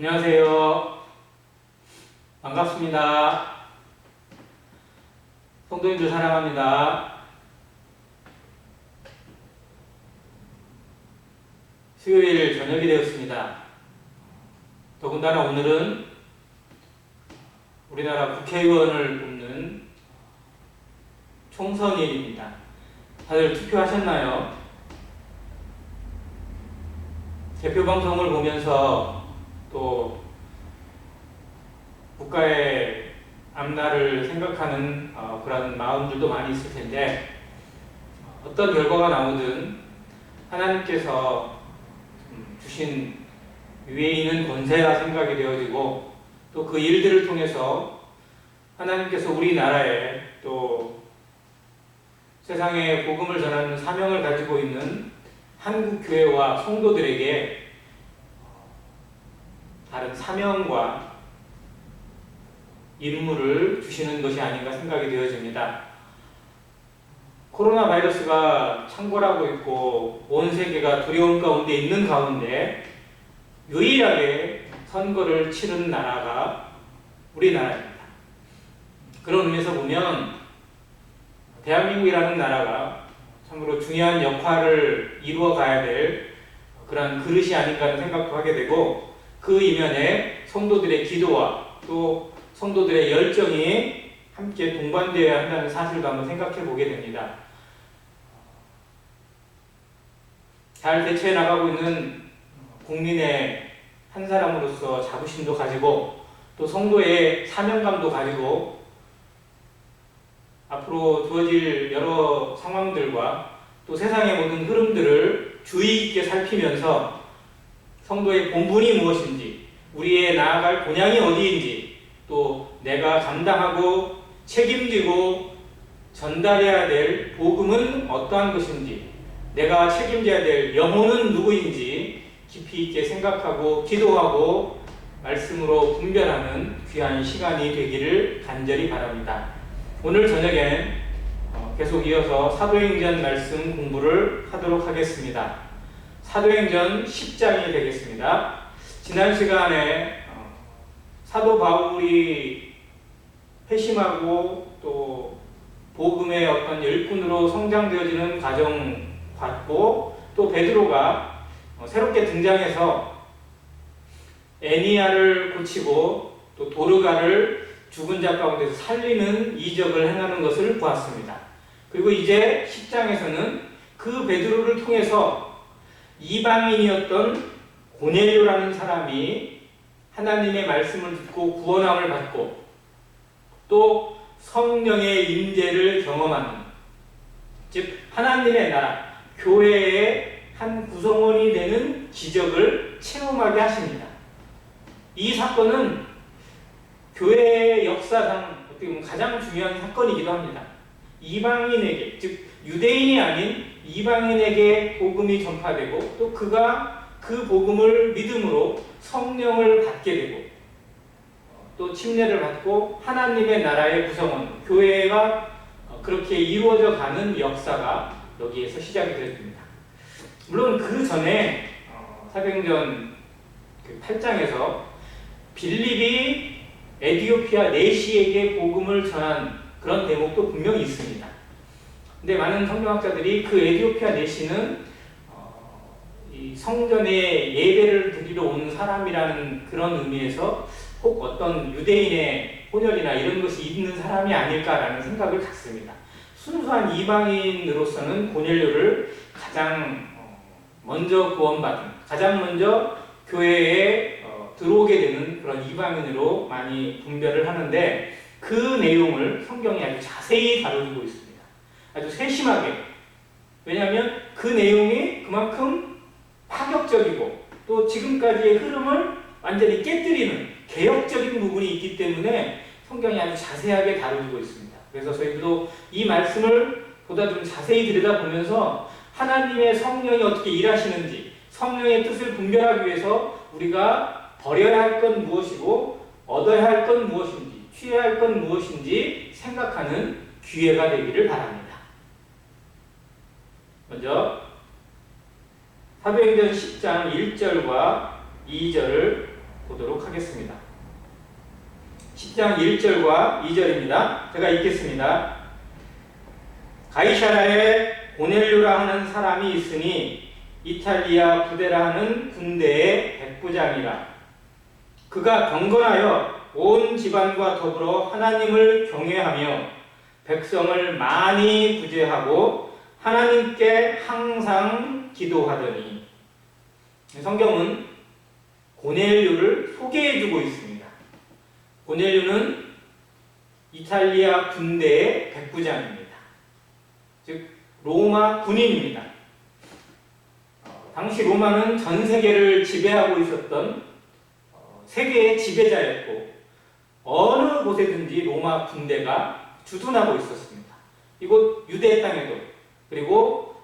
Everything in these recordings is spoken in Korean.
안녕하세요. 반갑습니다. 성도님들 사랑합니다. 수요일 저녁이 되었습니다. 더군다나 오늘은 우리나라 국회의원을 뽑는 총선일입니다. 다들 투표하셨나요? 대표방송을 보면서 또 국가의 앞날을 생각하는 그런 마음들도 많이 있을 텐데, 어떤 결과가 나오든 하나님께서 주신 위에 있는 권세라 생각이 되어지고, 또 그 일들을 통해서 하나님께서 우리나라에 또 세상에 복음을 전하는 사명을 가지고 있는 한국교회와 성도들에게 다른 사명과 임무를 주시는 것이 아닌가 생각이 되어집니다. 코로나 바이러스가 창궐하고 있고 온 세계가 두려움 가운데 있는 가운데 유일하게 선거를 치른 나라가 우리나라입니다. 그런 의미에서 보면 대한민국이라는 나라가 참으로 중요한 역할을 이루어 가야 될 그런 그릇이 아닌가 하는 생각도 하게 되고, 그 이면에 성도들의 기도와 또 성도들의 열정이 함께 동반되어야 한다는 사실도 한번 생각해 보게 됩니다. 잘 대처해 나가고 있는 국민의 한 사람으로서 자부심도 가지고, 또 성도의 사명감도 가지고 앞으로 주어질 여러 상황들과 또 세상의 모든 흐름들을 주의 깊게 살피면서 성도의 본분이 무엇인지, 우리의 나아갈 본향이 어디인지, 또 내가 감당하고 책임지고 전달해야 될 복음은 어떠한 것인지, 내가 책임져야 될 영혼은 누구인지 깊이 있게 생각하고 기도하고 말씀으로 분별하는 귀한 시간이 되기를 간절히 바랍니다. 오늘 저녁엔 계속 이어서 사도행전 말씀 공부를 하도록 하겠습니다. 사도행전 10장이 되겠습니다. 지난 시간에 사도 바울이 회심하고 또 복음의 어떤 열군으로 성장되어지는 과정 봤고, 또 베드로가 새롭게 등장해서 애니야를 고치고 또 도르가를 죽은 자 가운데서 살리는 이적을 행하는 것을 보았습니다. 그리고 이제 10장에서는 그 베드로를 통해서 이방인이었던 고넬료라는 사람이 하나님의 말씀을 듣고 구원함을 받고 또 성령의 임재를 경험하는, 즉 하나님의 나라, 교회의 한 구성원이 되는 기적을 체험하게 하십니다. 이 사건은 교회의 역사상 어떻게 보면 가장 중요한 사건이기도 합니다. 이방인에게, 즉 유대인이 아닌 이방인에게 복음이 전파되고, 또 그가 그 복음을 믿음으로 성령을 받게 되고 또 침례를 받고 하나님의 나라의 구성원, 교회가 그렇게 이루어져 가는 역사가 여기에서 시작이 되었습니다. 물론 그 전에 사도행전 8장에서 빌립이 에티오피아 내시에게 복음을 전한 그런 대목도 분명히 있습니다. 근데 많은 성경학자들이 그 에티오피아 내시는 이 성전에 예배를 드리러 온 사람이라는 그런 의미에서 혹 어떤 유대인의 혼혈이나 이런 것이 있는 사람이 아닐까라는 생각을 갖습니다. 순수한 이방인으로서는 고넬료를 가장 먼저 구원받은, 가장 먼저 교회에 들어오게 되는 그런 이방인으로 많이 분별을 하는데, 그 내용을 성경이 아주 자세히 다뤄주고 있습니다. 아주 세심하게. 왜냐하면 그 내용이 그만큼 파격적이고 또 지금까지의 흐름을 완전히 깨뜨리는 개혁적인 부분이 있기 때문에 성경이 아주 자세하게 다뤄주고 있습니다. 그래서 저희도 이 말씀을 보다 좀 자세히 들여다보면서 하나님의 성령이 어떻게 일하시는지, 성령의 뜻을 분별하기 위해서 우리가 버려야 할 건 무엇이고 얻어야 할 건 무엇인지, 취해야 할 건 무엇인지 생각하는 기회가 되기를 바랍니다. 먼저 사도행전 10장 1절과 2절을 보도록 하겠습니다. 10장 1절과 2절입니다. 제가 읽겠습니다. 가이사랴에 고넬료라 하는 사람이 있으니 이탈리아 부데라 하는 군대의 백부장이라. 그가 경건하여 온 집안과 더불어 하나님을 경외하며 백성을 많이 구제하고 하나님께 항상 기도하더니. 성경은 고넬료를 소개해주고 있습니다. 고넬료는 이탈리아 군대의 백부장입니다. 즉 로마 군인입니다. 당시 로마는 전 세계를 지배하고 있었던 세계의 지배자였고 어느 곳에든지 로마 군대가 주둔하고 있었습니다. 이곳 유대 땅에도, 그리고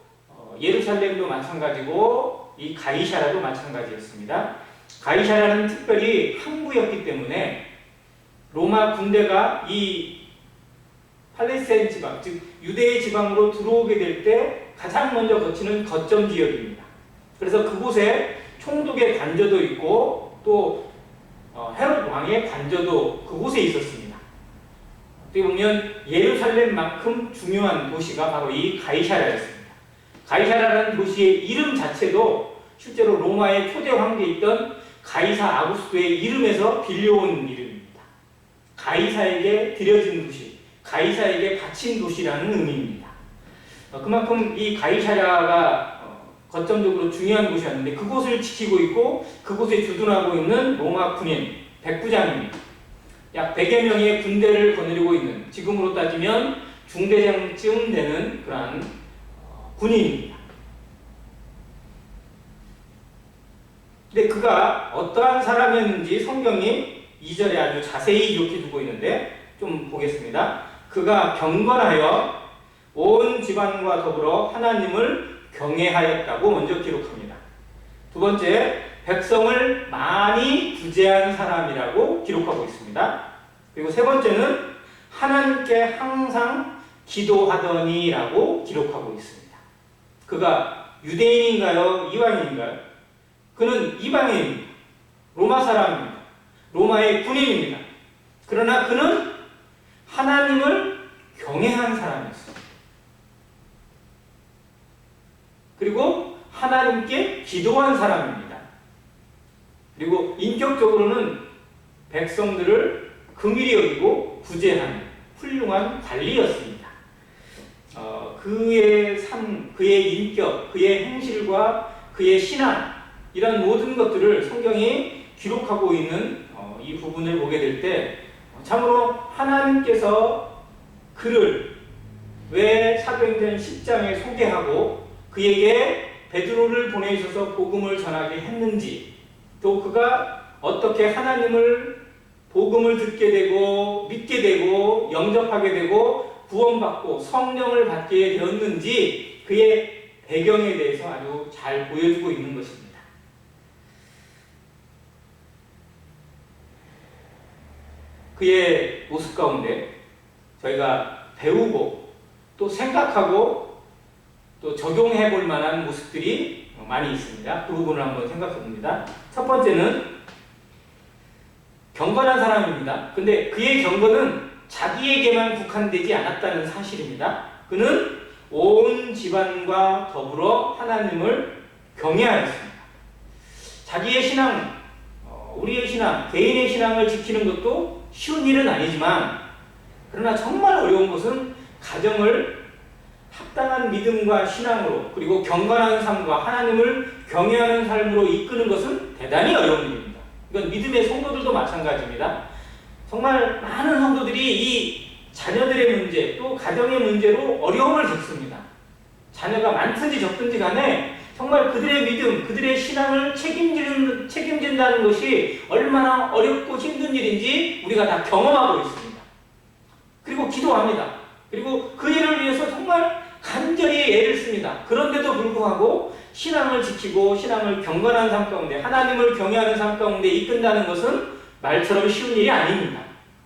예루살렘도 마찬가지고 이 가이사랴도 마찬가지였습니다. 가이사랴는 특별히 항구였기 때문에 로마 군대가 이 팔레스타인 지방, 즉 유대의 지방으로 들어오게 될 때 가장 먼저 거치는 거점 지역입니다. 그래서 그곳에 총독의 관저도 있고 또 헤롯 왕의 관저도 그곳에 있었습니다. 어떻게 보면 예루살렘만큼 중요한 도시가 바로 이 가이사랴였습니다. 가이사랴라는 도시의 이름 자체도 실제로 로마의 초대 황제에 있던 가이사 아구스토의 이름에서 빌려온 이름입니다. 가이사에게 드려진 도시, 가이사에게 바친 도시라는 의미입니다. 그만큼 이 가이사랴가 거점적으로 중요한 곳이었는데 그곳을 지키고 있고 그곳에 주둔하고 있는 로마 군인 백부장입니다. 약 100여 명의 군대를 거느리고 있는, 지금으로 따지면 중대장쯤 되는 그러한 군인입니다. 근데 그가 어떠한 사람이었는지 성경이 2절에 아주 자세히 기록해주고 있는데 좀 보겠습니다. 그가 경건하여 온 집안과 더불어 하나님을 경외하였다고 먼저 기록합니다. 두 번째, 백성을 많이 구제한 사람이라고 기록하고 있습니다. 그리고 세 번째는 하나님께 항상 기도하더니 라고 기록하고 있습니다. 그가 유대인인가요? 이방인인가요? 그는 이방인입니다. 로마 사람입니다. 로마의 군인입니다. 그러나 그는 하나님을 경외한 사람이었습니다. 그리고 하나님께 기도한 사람입니다. 그리고 인격적으로는 백성들을 긍휼히 여기고 구제하는 훌륭한 관리였습니다. 그의 삶, 그의 인격, 그의 행실과 그의 신앙, 이런 모든 것들을 성경이 기록하고 있는 이 부분을 보게 될 때 참으로 하나님께서 그를 왜 사도행전 10장에 소개하고 그에게 베드로를 보내셔서 복음을 전하게 했는지, 또 그가 어떻게 하나님을 복음을 듣게 되고 믿게 되고 영접하게 되고 구원받고 성령을 받게 되었는지 그의 배경에 대해서 아주 잘 보여주고 있는 것입니다. 그의 모습 가운데 저희가 배우고 또 생각하고 또 적용해 볼 만한 모습들이 많이 있습니다. 그 부분을 한번 생각해 봅니다. 첫 번째는 경건한 사람입니다. 근데 그의 경건은 자기에게만 국한되지 않았다는 사실입니다. 그는 온 집안과 더불어 하나님을 경외하였습니다. 자기의 신앙, 우리의 신앙, 개인의 신앙을 지키는 것도 쉬운 일은 아니지만, 그러나 정말 어려운 것은 가정을 합당한 믿음과 신앙으로, 그리고 경건한 삶과 하나님을 경외하는 삶으로 이끄는 것은 대단히 어려운 일입니다. 이건 믿음의 성도들도 마찬가지입니다. 정말 많은 성도들이 이 자녀들의 문제, 또 가정의 문제로 어려움을 겪습니다. 자녀가 많든지 적든지 간에 정말 그들의 믿음, 그들의 신앙을 책임진다는 것이 얼마나 어렵고 힘든 일인지 우리가 다 경험하고 있습니다. 그리고 기도합니다. 그리고 그 일을 위해서 정말 간절히 애를 씁니다. 그런데도 불구하고 신앙을 지키고 신앙을 경건한 삶 가운데, 하나님을 경외하는 삶 가운데 이끈다는 것은 말처럼 쉬운 일이 아닙니다.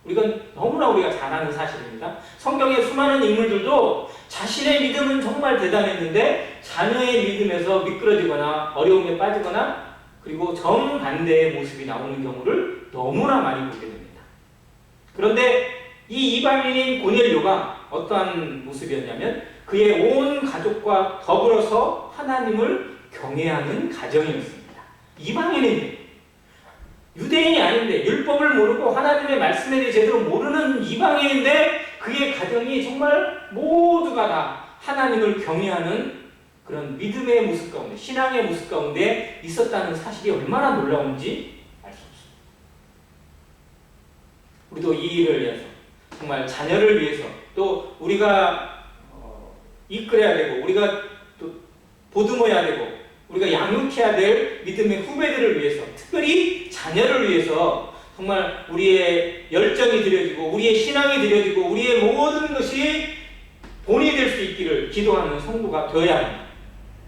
이건 너무나 우리가 잘 아는 사실입니다. 성경의 수많은 인물들도 자신의 믿음은 정말 대단했는데 자녀의 믿음에서 미끄러지거나 어려움에 빠지거나 그리고 정반대의 모습이 나오는 경우를 너무나 많이 보게 됩니다. 그런데 이 이방인인 고넬료가 어떠한 모습이었냐면 그의 온 가족과 더불어서 하나님을 경외하는 가정이었습니다. 이방인인 유대인이 아닌데 율법을 모르고 하나님의 말씀에 대해 제대로 모르는 이방인인데 그의 가정이 정말 모두가 다 하나님을 경외하는 그런 믿음의 모습 가운데, 신앙의 모습 가운데 있었다는 사실이 얼마나 놀라운지 알 수 없습니다. 우리도 이 일을 위해서, 정말 자녀를 위해서, 또 우리가 이끌어야 되고, 우리가 또 보듬어야 되고, 우리가 양육해야 될 믿음의 후배들을 위해서, 특별히 자녀를 위해서 정말 우리의 열정이 드려지고, 우리의 신앙이 드려지고, 우리의 모든 것이 본이 될 수 있기를 기도하는 성도가 되어야 합니다.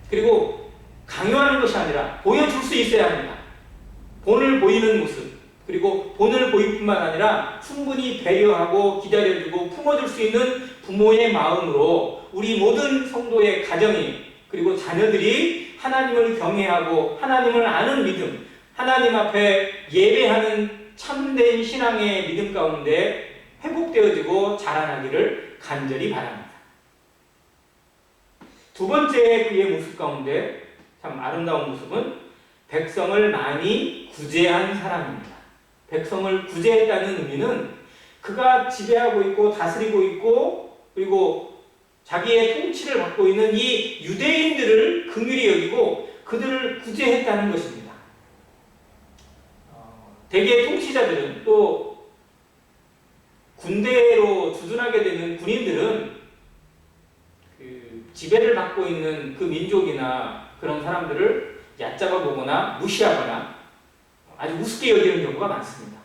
그리고 강요하는 것이 아니라 보여줄 수 있어야 합니다. 본을 보이는 모습, 그리고 본을 보일 뿐만 아니라 충분히 배려하고 기다려주고 품어줄 수 있는 부모의 마음으로 우리 모든 성도의 가정이, 그리고 자녀들이 하나님을 경외하고 하나님을 아는 믿음, 하나님 앞에 예배하는 참된 신앙의 믿음 가운데 회복되어지고 자라나기를 간절히 바랍니다. 두 번째 그의 모습 가운데 참 아름다운 모습은 백성을 많이 구제한 사람입니다. 백성을 구제했다는 의미는 그가 지배하고 있고 다스리고 있고 그리고 자기의 통치를 받고 있는 이 유대인들을 긍휼히 여기고 그들을 구제했다는 것입니다. 대개 통치자들은 또 군대로 주둔하게 되는 군인들은 지배를 받고 있는 그 민족이나 그런 사람들을 얕잡아 보거나 무시하거나 아주 우습게 여기는 경우가 많습니다.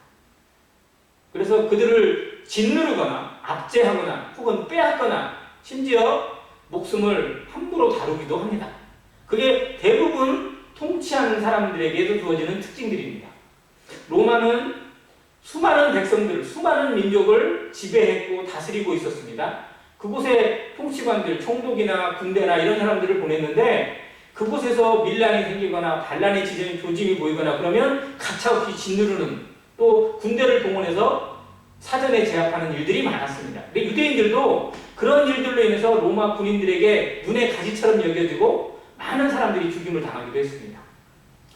그래서 그들을 짓누르거나 압제하거나 혹은 빼앗거나 심지어 목숨을 함부로 다루기도 합니다. 그게 대부분 통치하는 사람들에게도 주어지는 특징들입니다. 로마는 수많은 백성들, 수많은 민족을 지배했고 다스리고 있었습니다. 그곳에 통치관들, 총독이나 군대나 이런 사람들을 보냈는데 그곳에서 밀란이 생기거나 반란의 조짐이 보이거나 그러면 가차없이 짓누르는, 또 군대를 동원해서 사전에 제압하는 일들이 많았습니다. 근데 유대인들도 그런 일들로 인해서 로마 군인들에게 눈의 가시처럼 여겨지고 많은 사람들이 죽임을 당하기도 했습니다.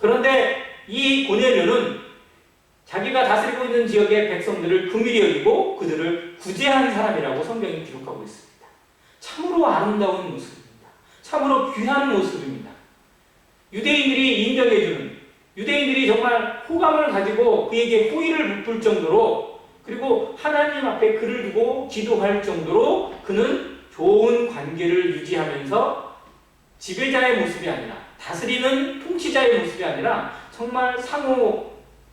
그런데 이 고넬료는 자기가 다스리고 있는 지역의 백성들을 긍휼히 여기고 그들을 구제한 사람이라고 성경이 기록하고 있습니다. 참으로 아름다운 모습입니다. 참으로 귀한 모습입니다. 유대인들이 인정해주는, 유대인들이 정말 호감을 가지고 그에게 호의를 베풀 정도로, 그리고 하나님 앞에 그를 두고 기도할 정도로 그는 좋은 관계를 유지하면서 지배자의 모습이 아니라, 다스리는 통치자의 모습이 아니라 정말 상호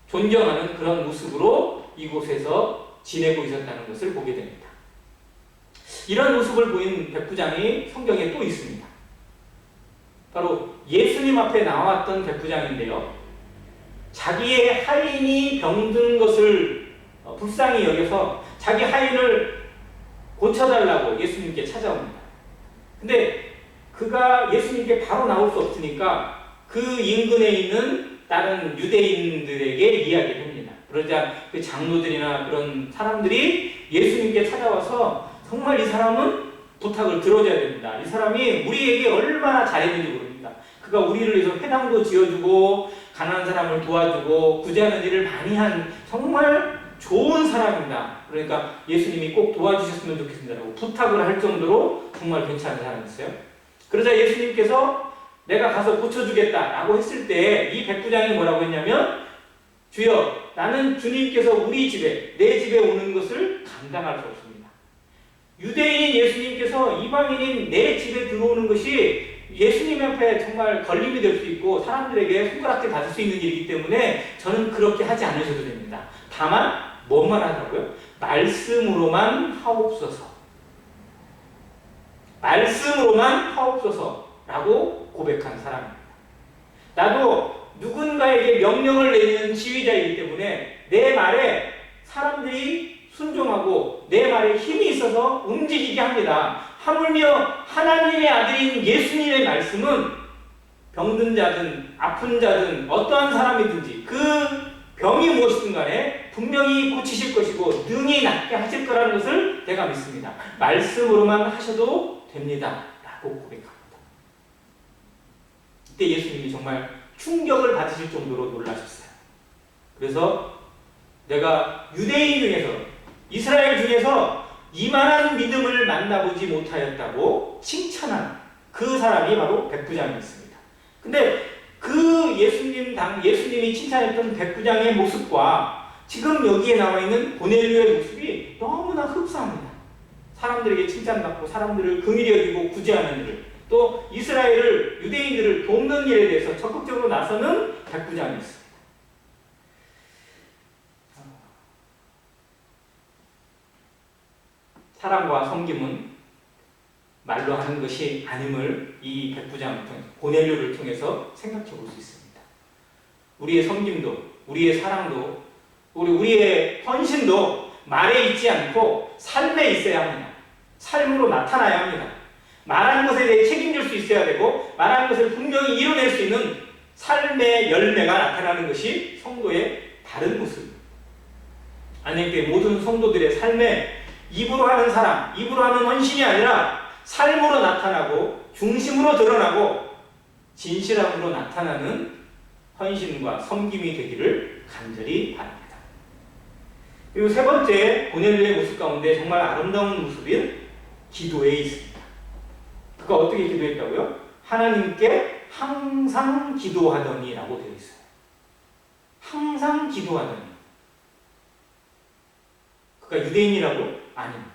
존경하는 그런 모습으로 이곳에서 지내고 있었다는 것을 보게 됩니다. 이런 모습을 보인 백부장이 성경에 또 있습니다. 바로 예수님 앞에 나왔던 백부장인데요. 자기의 하인이 병든 것을 불쌍히 여겨서 자기 하인을 고쳐달라고 예수님께 찾아옵니다. 근데 그가 예수님께 바로 나올 수 없으니까 그 인근에 있는 다른 유대인들에게 이야기를 합니다. 그러자 그 장로들이나 그런 사람들이 예수님께 찾아와서 정말 이 사람은 부탁을 들어줘야 됩니다. 이 사람이 우리에게 얼마나 잘했는지 모릅니다. 그가 우리를 위해서 회당도 지어주고 가난한 사람을 도와주고 구제하는 일을 많이 한 정말 좋은 사람입니다. 그러니까 예수님이 꼭 도와주셨으면 좋겠습니다라고 부탁을 할 정도로 정말 괜찮은 사람이었어요. 그러자 예수님께서 내가 가서 고쳐주겠다라고 했을 때 이 백부장이 뭐라고 했냐면, 주여, 나는 주님께서 우리 집에, 내 집에 오는 것을 감당할 수 없습니다. 유대인인 예수님께서 이방인인 내 집에 들어오는 것이 예수님 앞에 정말 걸림이 될 수 있고 사람들에게 손가락질 받을 수 있는 일이기 때문에 저는 그렇게 하지 않으셔도 됩니다. 다만 뭐만 하더라고요? 말씀으로만 하옵소서. 말씀으로만 하옵소서라고 고백한 사람입니다. 나도 누군가에게 명령을 내리는 지휘자이기 때문에 내 말에 사람들이 순종하고 내 말에 힘이 있어서 움직이게 합니다. 하물며 하나님의 아들인 예수님의 말씀은 병든 자든 아픈 자든 어떠한 사람이든지 그 병이 무엇이든 간에 분명히 고치실 것이고 능히 낫게 하실 거라는 것을 내가 믿습니다. 말씀으로만 하셔도 됩니다. 라고 고백합니다. 이때 예수님이 정말 충격을 받으실 정도로 놀라셨어요. 그래서 내가 유대인 중에서 이스라엘 중에서 이만한 믿음을 만나보지 못하였다고 칭찬한 그 사람이 바로 백부장이었습니다. 근데 그 예수님이 칭찬했던 백부장의 모습과 지금 여기에 나와 있는 고넬료의 모습이 너무나 흡사합니다. 사람들에게 칭찬받고 사람들을 긍휼히 여기고 구제하는 일을, 또 이스라엘을, 유대인들을 돕는 일에 대해서 적극적으로 나서는 백부장이었습니다. 사랑과 섬김은 말로 하는 것이 아님을 이 백부장을 통해 고넬료를 통해서 생각해 볼 수 있습니다. 우리의 섬김도, 우리의 사랑도, 우리의 헌신도 말에 있지 않고 삶에 있어야 합니다. 삶으로 나타나야 합니다. 말하는 것에 대해 책임질 수 있어야 되고 말하는 것을 분명히 이뤄낼 수 있는 삶의 열매가 나타나는 것이 성도의 다른 모습입니다. 하나님께 모든 성도들의 삶에 입으로 하는 사랑, 입으로 하는 헌신이 아니라 삶으로 나타나고 중심으로 드러나고 진실함으로 나타나는 헌신과 섬김이 되기를 간절히 바랍니다. 그리고 세 번째 고넬료의 모습 가운데 정말 아름다운 모습인 기도에 있습니다. 그가 어떻게 기도했다고요? 하나님께 항상 기도하더니 라고 되어 있어요. 항상 기도하더니. 그가 유대인이라고? 아닙니다.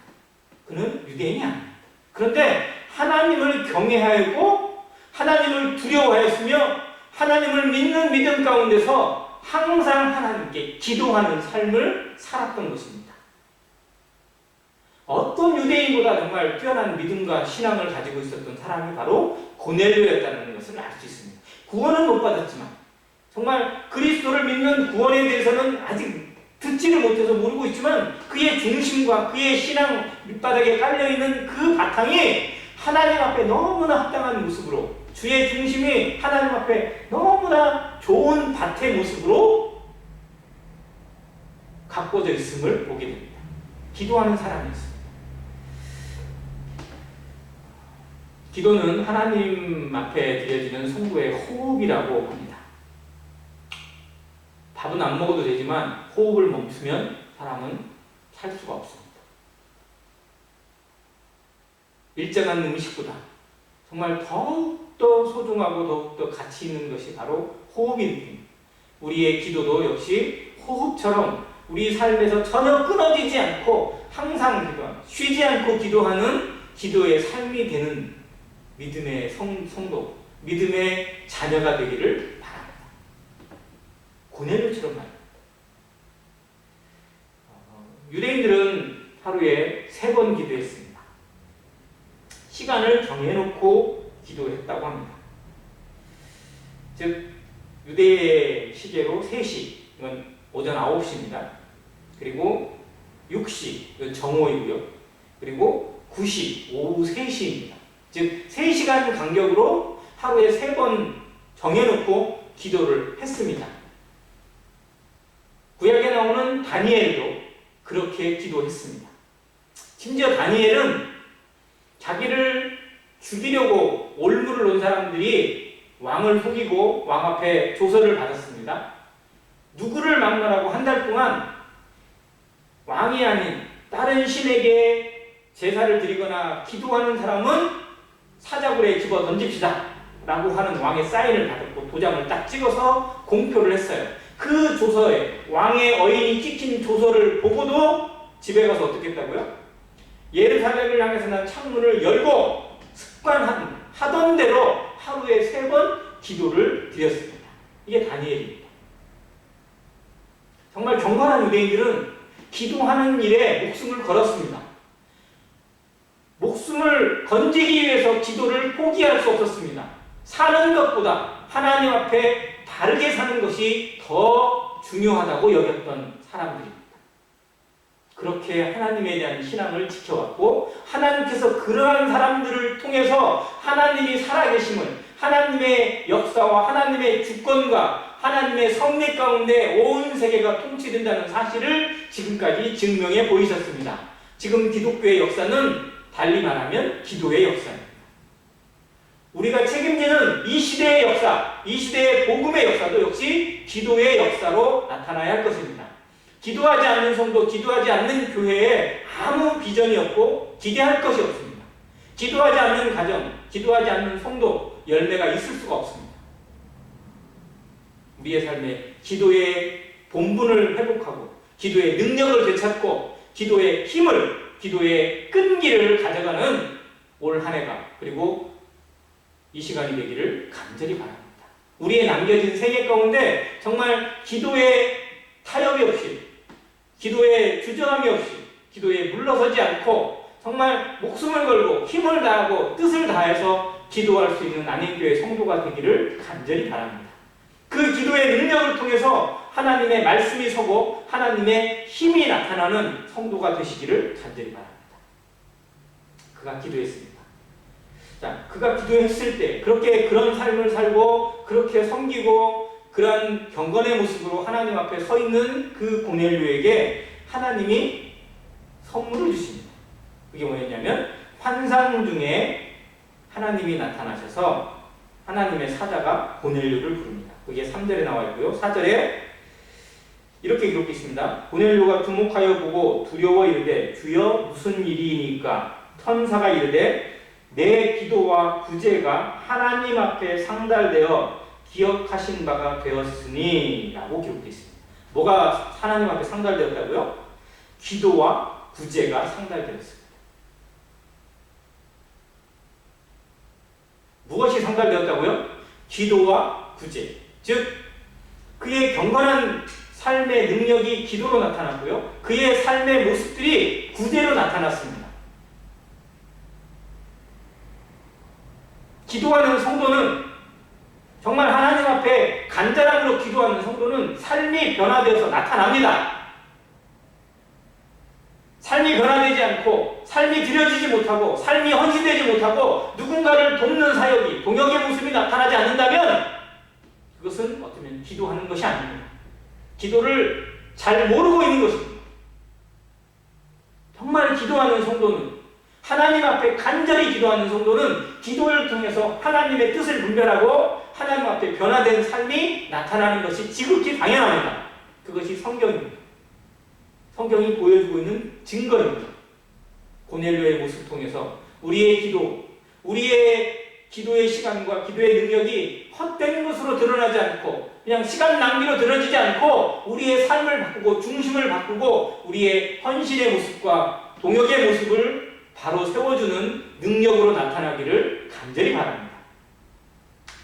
그는 유대인이 아닙니다. 그런데 하나님을 경외하였고 하나님을 두려워하였으며 하나님을 믿는 믿음 가운데서 항상 하나님께 기도하는 삶을 살았던 것입니다. 어떤 유대인보다 정말 뛰어난 믿음과 신앙을 가지고 있었던 사람이 바로 고넬료였다는 것을 알 수 있습니다. 구원은 못 받았지만 정말 그리스도를 믿는 구원에 대해서는 아직 듣지를 못해서 모르고 있지만 그의 중심과 그의 신앙 밑바닥에 깔려있는 그 바탕이 하나님 앞에 너무나 합당한 모습으로, 주의 중심이 하나님 앞에 너무나 좋은 밭의 모습으로 가꿔져 있음을 보게 됩니다. 기도하는 사람이었습니다. 기도는 하나님 앞에 드려지는 성도의 호흡이라고 합니다. 밥은 안 먹어도 되지만 호흡을 멈추면 사람은 살 수가 없습니다. 일정한 음식보다 정말 더욱더 소중하고 더욱더 가치 있는 것이 바로 호흡입니다. 우리의 기도도 역시 호흡처럼 우리 삶에서 전혀 끊어지지 않고 항상 기도하는, 쉬지 않고 기도하는 기도의 삶이 되는 믿음의 성도, 믿음의 자녀가 되기를 바랍니다. 고넬료처럼 말입니다. 유대인들은 하루에 3번 기도했습니다. 시간을 정해놓고 기도했다고 합니다. 즉 유대의 시계로 3시, 이건 오전 9시입니다. 그리고 6시, 이건 정오이고요. 그리고 9시, 오후 3시입니다. 즉 3시간 간격으로 하루에 3번 정해놓고 기도를 했습니다. 구약에 나오는 다니엘도 그렇게 기도했습니다. 심지어 다니엘은 자기를 죽이려고 올무를 놓은 사람들이 왕을 속이고 왕 앞에 조서를 받았습니다. 누구를 만나라고 한 달 동안 왕이 아닌 다른 신에게 제사를 드리거나 기도하는 사람은 사자굴에 집어 던집시다 라고 하는 왕의 사인을 받았고 도장을 딱 찍어서 공표를 했어요. 그 조서에 왕의 어인이 찍힌 조서를 보고도 집에 가서 어떻게 했다고요? 예루살렘을 향해서 난 창문을 열고 하던 대로 하루에 3번 기도를 드렸습니다. 이게 다니엘입니다. 정말 경건한 유대인들은 기도하는 일에 목숨을 걸었습니다. 목숨을 건지기 위해서 기도를 포기할 수 없었습니다. 사는 것보다 하나님 앞에 바르게 사는 것이 더 중요하다고 여겼던 사람들입니다. 그렇게 하나님에 대한 신앙을 지켜왔고 하나님께서 그러한 사람들을 통해서 하나님이 살아계심을, 하나님의 역사와 하나님의 주권과 하나님의 섭리 가운데 온 세계가 통치된다는 사실을 지금까지 증명해 보이셨습니다. 지금 기독교의 역사는 달리 말하면 기도의 역사입니다. 우리가 책임지는 이 시대의 역사, 이 시대의 복음의 역사도 역시 기도의 역사로 나타나야 할 것입니다. 기도하지 않는 성도, 기도하지 않는 교회에 아무 비전이 없고 기대할 것이 없습니다. 기도하지 않는 가정, 기도하지 않는 성도, 열매가 있을 수가 없습니다. 우리의 삶에 기도의 본분을 회복하고 기도의 능력을 되찾고 기도의 힘을, 기도의 끈기를 가져가는 올 한 해가 그리고 이 시간이 되기를 간절히 바랍니다. 우리의 남겨진 생애 가운데 정말 기도의 타협이 없이, 기도의 주저함이 없이, 기도에 물러서지 않고 정말 목숨을 걸고 힘을 다하고 뜻을 다해서 기도할 수 있는 안인교회 성도가 되기를 간절히 바랍니다. 그 기도의 능력을 통해서 하나님의 말씀이 서고 하나님의 힘이 나타나는 성도가 되시기를 간절히 바랍니다. 그가 기도했습니다. 자, 그가 기도했을 때 그렇게 그런 삶을 살고 그렇게 섬기고 그런 경건의 모습으로 하나님 앞에 서 있는 그 고넬료에게 하나님이 선물을 주십니다. 그게 뭐였냐면 환상 중에 하나님이 나타나셔서 하나님의 사자가 고넬료를 부릅니다. 그게 3절에 나와 있고요. 4절에 이렇게 기록되어 있습니다. 고넬료가 주목하여 보고 두려워 이르되 주여 무슨 일이니까? 천사가 이르되 내 기도와 구제가 하나님 앞에 상달되어 기억하신 바가 되었으니 라고 기록되어 있습니다. 뭐가 하나님 앞에 상달되었다고요? 기도와 구제가 상달되었습니다. 무엇이 상달되었다고요? 기도와 구제. 즉 그의 경건한 삶의 능력이 기도로 나타났고요. 그의 삶의 모습들이 구제로 나타났습니다. 기도하는 성도는 정말 하나님 앞에 간절함으로 기도하는 성도는 삶이 변화되어서 나타납니다. 삶이 변화되지 않고 삶이 드려지지 못하고 삶이 헌신되지 못하고 누군가를 돕는 사역이 동역의 모습이 나타나지 않는다면 그것은 어쩌면 기도하는 것이 아닙니다. 기도를 잘 모르고 있는 것입니다. 정말 기도하는 성도는 하나님 앞에 간절히 기도하는 성도는 기도를 통해서 하나님의 뜻을 분별하고 하나님 앞에 변화된 삶이 나타나는 것이 지극히 당연합니다. 그것이 성경입니다. 성경이 보여주고 있는 증거입니다. 고넬료의 모습을 통해서 우리의 기도, 우리의 기도의 시간과 기도의 능력이 헛된 것으로 드러나지 않고 그냥 시간 낭비로 드러지지 않고 우리의 삶을 바꾸고 중심을 바꾸고 우리의 헌신의 모습과 동역의 모습을 바로 세워주는 능력으로 나타나기를 간절히 바랍니다.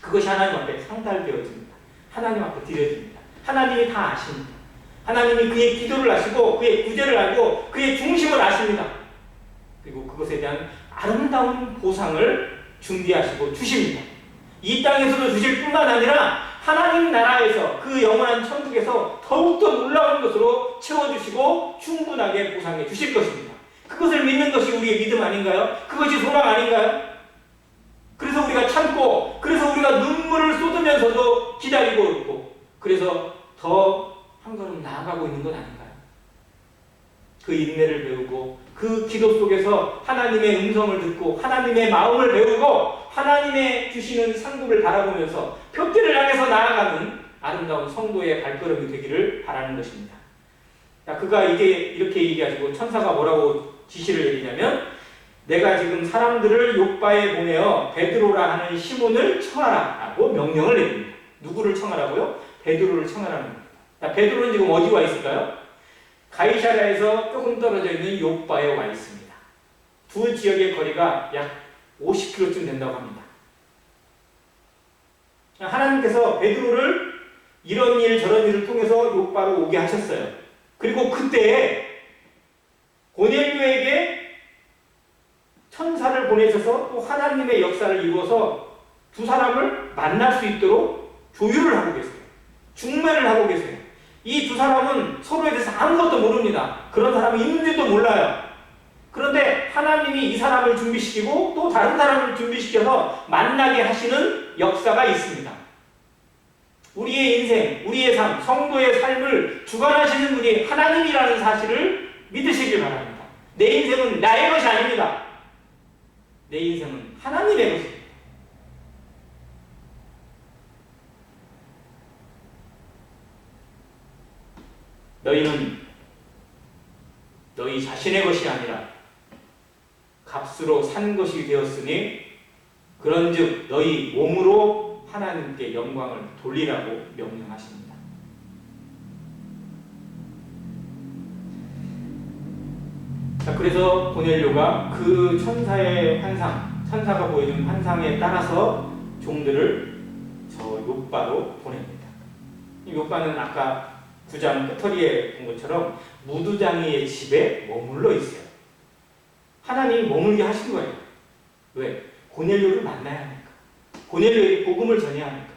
그것이 하나님 앞에 상달되어집니다. 하나님 앞에 드려집니다. 하나님이 다 아십니다. 하나님이 그의 기도를 아시고 그의 구제를 알고 그의 중심을 아십니다. 그리고 그것에 대한 아름다운 보상을 준비하시고 주십니다. 이 땅에서도 주실 뿐만 아니라 하나님 나라에서 그 영원한 천국에서 더욱더 놀라운 것으로 채워주시고 충분하게 보상해 주실 것입니다. 그것을 믿는 것이 우리의 믿음 아닌가요? 그것이 소망 아닌가요? 그래서 우리가 참고 그래서 우리가 눈물을 쏟으면서도 기다리고 있고 그래서 더 한 걸음 나아가고 있는 것 아닌가요? 그 인내를 배우고 그 기도 속에서 하나님의 음성을 듣고 하나님의 마음을 배우고 하나님의 주시는 상급을 바라보면서 표대를 향해서 나아가는 아름다운 성도의 발걸음이 되기를 바라는 것입니다. 자, 그가 이렇게 얘기하시고 천사가 뭐라고 지시를 내리냐면 내가 지금 사람들을 욥바에 보내어 베드로라 하는 시몬을 청하라 라고 명령을 내립니다. 누구를 청하라고요? 베드로를 청하라는 겁니다. 자, 베드로는 지금 어디 와 있을까요? 가이사랴에서 조금 떨어져 있는 욥바에 와 있습니다. 두 지역의 거리가 약 50km쯤 된다고 합니다. 하나님께서 베드로를 이런 일 저런 일을 통해서 욥바로 오게 하셨어요. 그리고 그때 고넬료에게 천사를 보내셔서 또 하나님의 역사를 이루어서 두 사람을 만날 수 있도록 조율을 하고 계세요. 중매를 하고 계세요. 이 두 사람은 서로에 대해서 아무것도 모릅니다. 그런 사람이 있는지도 몰라요. 그런데 하나님이 이 사람을 준비시키고 또 다른 사람을 준비시켜서 만나게 하시는 역사가 있습니다. 우리의 인생, 우리의 삶, 성도의 삶을 주관하시는 분이 하나님이라는 사실을 믿으시길 바랍니다. 내 인생은 나의 것이 아닙니다. 내 인생은 하나님의 것입니다. 너희는 너희 자신의 것이 아니라 값으로 산 것이 되었으니 그런즉 너희 몸으로 하나님께 영광을 돌리라고 명령하십니다. 자, 그래서 고넬료가 그 천사의 환상, 천사가 보여준 환상에 따라서 종들을 저 욥바로 보냅니다. 이 욥바는 아까 9장 끝터리에 본 것처럼 무두장이의 집에 머물러 있어요. 하나님이 머물게 하신 거예요. 왜? 고넬료를 만나야 하니까. 고넬료에게 복음을 전해야 하니까.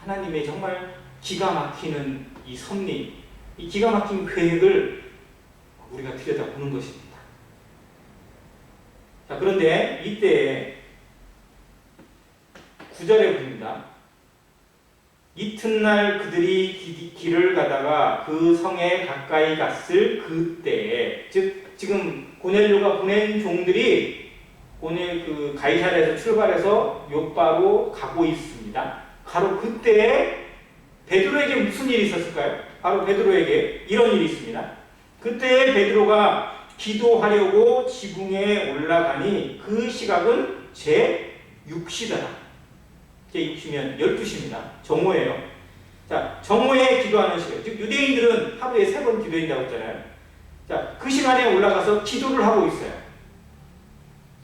하나님의 정말 기가 막히는 이 섭리, 이 기가 막힌 계획을 우리가 들여다보는 것입니다. 자, 그런데 이때 9절에 보입니다. 이튿날 그들이 길을 가다가 그 성에 가까이 갔을 그때에, 즉 지금 고넬료가 보낸 종들이 그 가이사랴에서 출발해서 욥바로 가고 있습니다. 바로 그때에 베드로에게 무슨 일이 있었을까요? 바로 베드로에게 이런 일이 있습니다. 그때 베드로가 기도하려고 지붕에 올라가니 그 시각은 제6시더라. 제6시면 12시입니다. 정오예요. 자, 정오에 기도하는 시간. 즉 유대인들은 하루에 3번 기도한다고 했잖아요. 자, 그 시간에 올라가서 기도를 하고 있어요.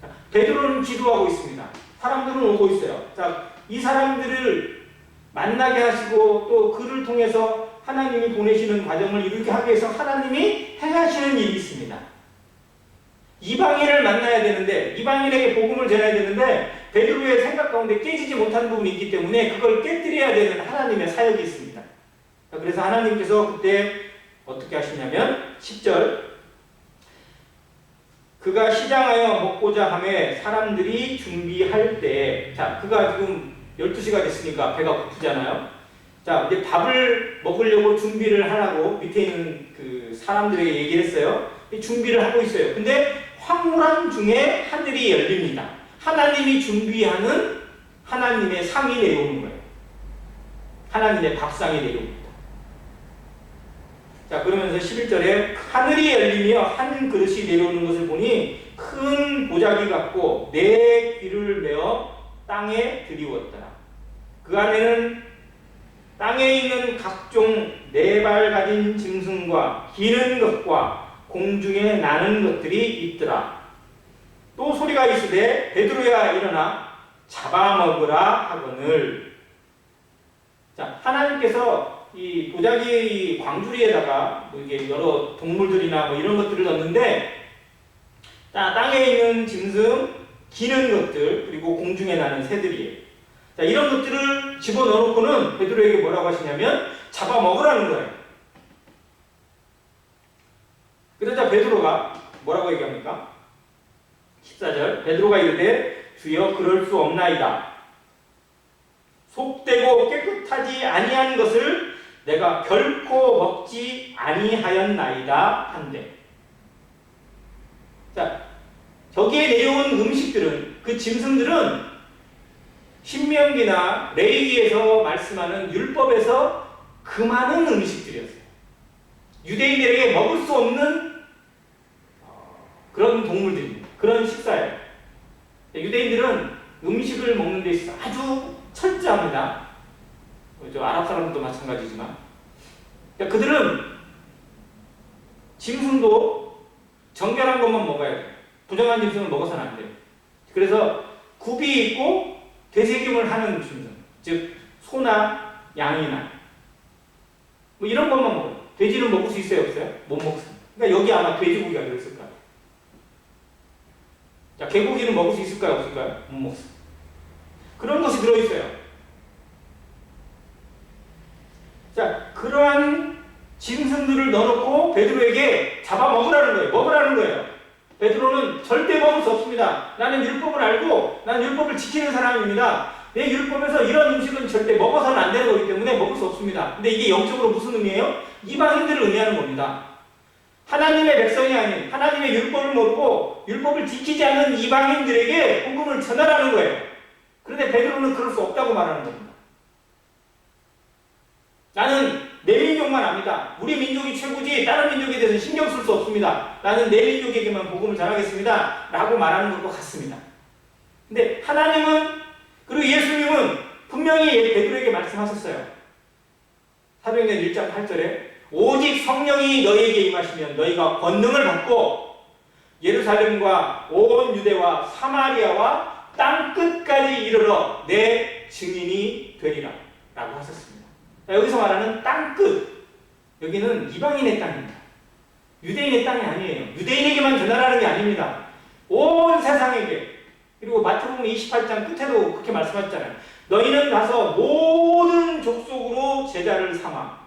자, 베드로는 기도하고 있습니다. 사람들은 오고 있어요. 자, 이 사람들을 만나게 하시고 또 그를 통해서 하나님이 보내시는 과정을 이루게 하기 위해서 하나님이 행하시는 일이 있습니다. 이방인을 만나야 되는데, 이방인에게 복음을 전해야 되는데 베드로의 생각 가운데 깨지지 못한 부분이 있기 때문에 그걸 깨뜨려야 되는 하나님의 사역이 있습니다. 그래서 하나님께서 그때 어떻게 하시냐면 10절, 그가 시장하여 먹고자 하매 사람들이 준비할 때, 자, 그가 지금 12시가 됐으니까 배가 고프잖아요. 자, 이제 밥을 먹으려고 준비를 하라고 밑에 있는 그 사람들에게 얘기를 했어요. 준비를 하고 있어요. 근데 황홀한 중에 하늘이 열립니다. 하나님이 준비하는 하나님의 상이 내려오는 거예요. 하나님의 밥상이 내려옵니다. 자, 그러면서 11절에 하늘이 열리며 한 그릇이 내려오는 것을 보니 큰 보자기 같고 네 귀를 메어 땅에 들이웠더라. 그 안에는 땅에 있는 각종 네 발 가진 짐승과 기는 것과 공중에 나는 것들이 있더라. 또 소리가 있으되 베드로야 일어나 잡아먹으라 하거늘. 자, 하나님께서 이 보자기 광주리에다가 뭐 이게 여러 동물들이나 뭐 이런 것들을 넣는데, 땅에 있는 짐승, 기는 것들, 그리고 공중에 나는 새들이에요. 자, 이런 것들을 집어넣어놓고는 베드로에게 뭐라고 하시냐면 잡아먹으라는 거예요. 그러자 베드로가 뭐라고 얘기합니까? 14절, 베드로가 이르되 주여 그럴 수 없나이다. 속되고 깨끗하지 아니한 것을 내가 결코 먹지 아니하였나이다 한데. 자, 저기에 내려온 음식들은, 그 짐승들은 신명기나 레위기에서 말씀하는 율법에서 금하는 음식들이었어요. 유대인들에게 먹을 수 없는 그런 동물들입니다. 그런 식사예요. 유대인들은 음식을 먹는 데 있어서 아주 철저합니다. 저 아랍 사람들도 마찬가지지만. 그러니까 그들은 짐승도 정결한 것만 먹어야 돼요. 부정한 짐승을 먹어서는 안 돼요. 그래서 굽이 있고 되새김을 하는 짐승, 즉 소나 양이나 뭐 이런 것만 먹어요. 돼지는 먹을 수 있어요, 없어요? 못 먹습니다. 그러니까 여기 아마 돼지고기가 들어있을 거예요. 자, 개고기는 먹을 수 있을까요, 없을까요? 못 먹습니다. 그런 것이 들어있어요. 자, 그러한 짐승들을 넣어놓고 베드로에게 잡아먹으라는 거예요. 먹으라는 거예요. 베드로는 절대 먹을 수 없습니다. 나는 율법을 알고 나는 율법을 지키는 사람입니다. 내 율법에서 이런 음식은 절대 먹어서는 안 되는 거기 때문에 먹을 수 없습니다. 근데 이게 영적으로 무슨 의미예요? 이방인들을 의미하는 겁니다. 하나님의 백성이 아닌 하나님의 율법을 모르고 율법을 지키지 않는 이방인들에게 복음을 전하라는 거예요. 그런데 베드로는 그럴 수 없다고 말하는 겁니다. 나는 내 민족만 압니다. 우리 민족이 최고지 다른 민족에 대해서 신경 쓸 수 없습니다. 나는 내 민족에게만 복음을 전하겠습니다. 라고 말하는 것과 같습니다. 근데 하나님은 그리고 예수님은 분명히 베드로에게 말씀하셨어요. 사도행전 1장 8절에 오직 성령이 너희에게 임하시면 너희가 권능을 받고 예루살렘과 온 유대와 사마리아와 땅끝까지 이르러 내 증인이 되리라 라고 하셨습니다. 여기서 말하는 땅끝, 여기는 이방인의 땅입니다. 유대인의 땅이 아니에요. 유대인에게만 전하라는 게 아닙니다. 온 세상에게. 그리고 마태복음 28장 끝에도 그렇게 말씀하셨잖아요. 너희는 가서 모든 족속으로 제자를 삼아.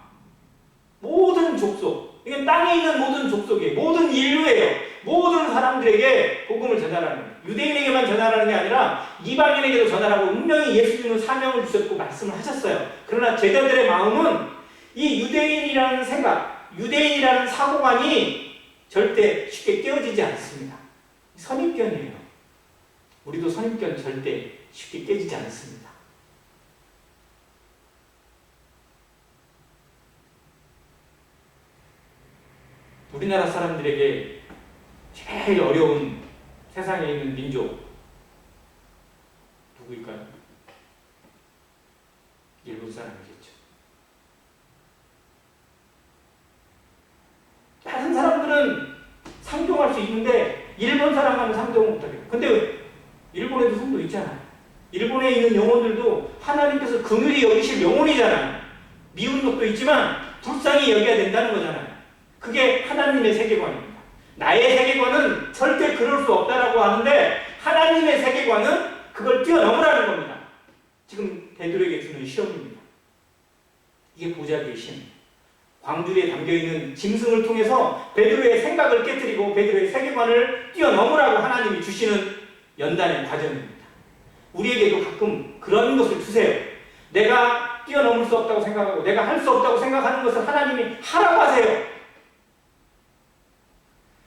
모든 족속. 이게 땅에 있는 모든 족속이에요. 모든 인류예요. 모든 사람들에게 복음을 전하라는 거예요. 유대인에게만 전하라는 게 아니라 이방인에게도 전하라고 분명히 예수님은 사명을 주셨고 말씀을 하셨어요. 그러나 제자들의 마음은 이 유대인이라는 생각, 유대인이라는 사고관이 절대 쉽게 깨어지지 않습니다. 선입견이에요. 우리도 선입견 절대 쉽게 깨지지 않습니다. 우리나라 사람들에게 제일 어려운 세상에 있는 민족 누구일까요? 일본 사람이겠죠. 다른 사람들은 상종할 수 있는데 일본 사람하고는 상종을 못하겠어요. 근데 일본에도 성도 있잖아요. 일본에 있는 영혼들도 하나님께서 긍휼히 여기실 영혼이잖아요. 미운 것도 있지만 불쌍히 여겨야 된다는 거잖아요. 그게 하나님의 세계관입니다. 나의 세계관은 절대 그럴 수 없다라고 하는데 하나님의 세계관은 그걸 뛰어넘으라는 겁니다. 지금 베드로에게 주는 시험입니다. 이게 보자기의 시험. 광주리에 담겨있는 짐승을 통해서 베드로의 생각을 깨뜨리고 베드로의 세계관을 뛰어넘으라고 하나님이 주시는 연단의 과정입니다. 우리에게도 가끔 그런 것을 주세요. 내가 뛰어넘을 수 없다고 생각하고 내가 할 수 없다고 생각하는 것을 하나님이 하라고 하세요.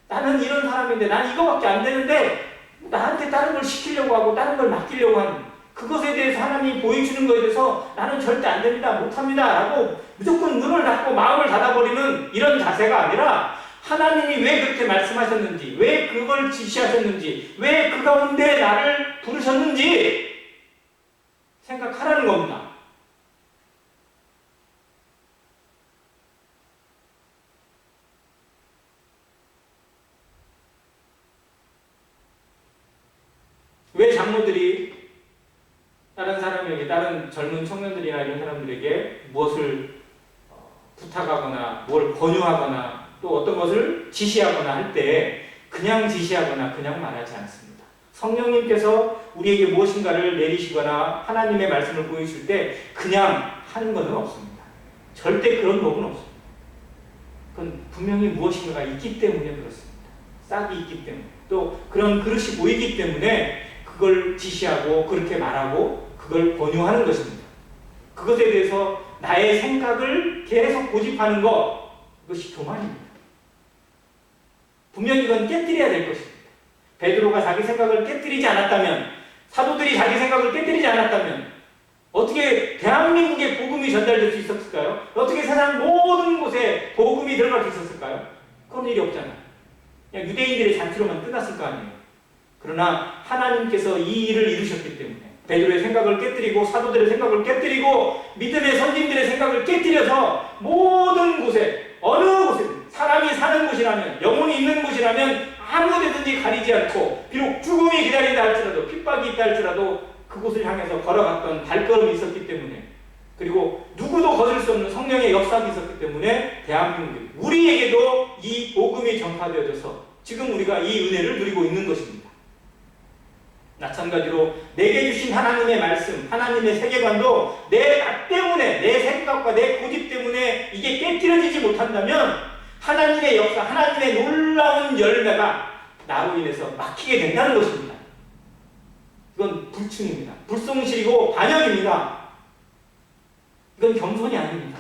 나는 이런 사람인데 난 이거밖에 안 되는데 나한테 다른 걸 시키려고 하고 다른 걸 맡기려고 하는 그것에 대해서 하나님이 보여주는 것에 대해서 나는 절대 안 됩니다. 못합니다. 라고 무조건 눈을 닫고 마음을 닫아버리는 이런 자세가 아니라 하나님이 왜 그렇게 말씀하셨는지, 왜 그걸 지시하셨는지, 왜 그 가운데 나를 부르셨는지 생각하라는 겁니다. 왜 장로들이 다른 사람에게, 다른 젊은 청년들이나 이런 사람들에게 무엇을 부탁하거나 뭘 권유하거나 또 어떤 것을 지시하거나 할 때 그냥 지시하거나 그냥 말하지 않습니다. 성령님께서 우리에게 무엇인가를 내리시거나 하나님의 말씀을 보여주실 때 그냥 하는 것은 없습니다. 절대 그런 법은 없습니다. 그건 분명히 무엇인가가 있기 때문에 그렇습니다. 싹이 있기 때문에 또 그런 그릇이 보이기 때문에 그걸 지시하고 그렇게 말하고 그걸 권유하는 것입니다. 그것에 대해서 나의 생각을 계속 고집하는 것, 그것이 교만입니다. 분명히 이건 깨뜨려야 될 것입니다. 베드로가 자기 생각을 깨뜨리지 않았다면, 사도들이 자기 생각을 깨뜨리지 않았다면 어떻게 대한민국에 복음이 전달될 수 있었을까요? 어떻게 세상 모든 곳에 복음이 들어갈 수 있었을까요? 그런 일이 없잖아요. 그냥 유대인들의 잔치로만 끝났을 거 아니에요. 그러나 하나님께서 이 일을 이루셨기 때문에 베드로의 생각을 깨뜨리고 사도들의 생각을 깨뜨리고 믿음의 선진들의 생각을 깨뜨려서 모든 곳에 어느 곳에 사람이 사는 곳이라면 영혼이 있는 곳이라면 아무 데든지 가리지 않고 비록 죽음이 기다린다 할지라도 핍박이 있다 할지라도 그곳을 향해서 걸어갔던 발걸음이 있었기 때문에 그리고 누구도 거슬 수 없는 성령의 역사가 있었기 때문에 대한민국 우리에게도 이 복음이 전파되어져서 지금 우리가 이 은혜를 누리고 있는 것입니다. 마찬가지로 내게 주신 하나님의 말씀, 하나님의 세계관도 나 때문에, 내 생각과 내 고집 때문에 이게 깨뜨려지지 못한다면 하나님의 역사, 하나님의 놀라운 열매가 나로 인해서 막히게 된다는 것입니다. 이건 불충입니다. 불성실이고 반역입니다. 이건 겸손이 아닙니다.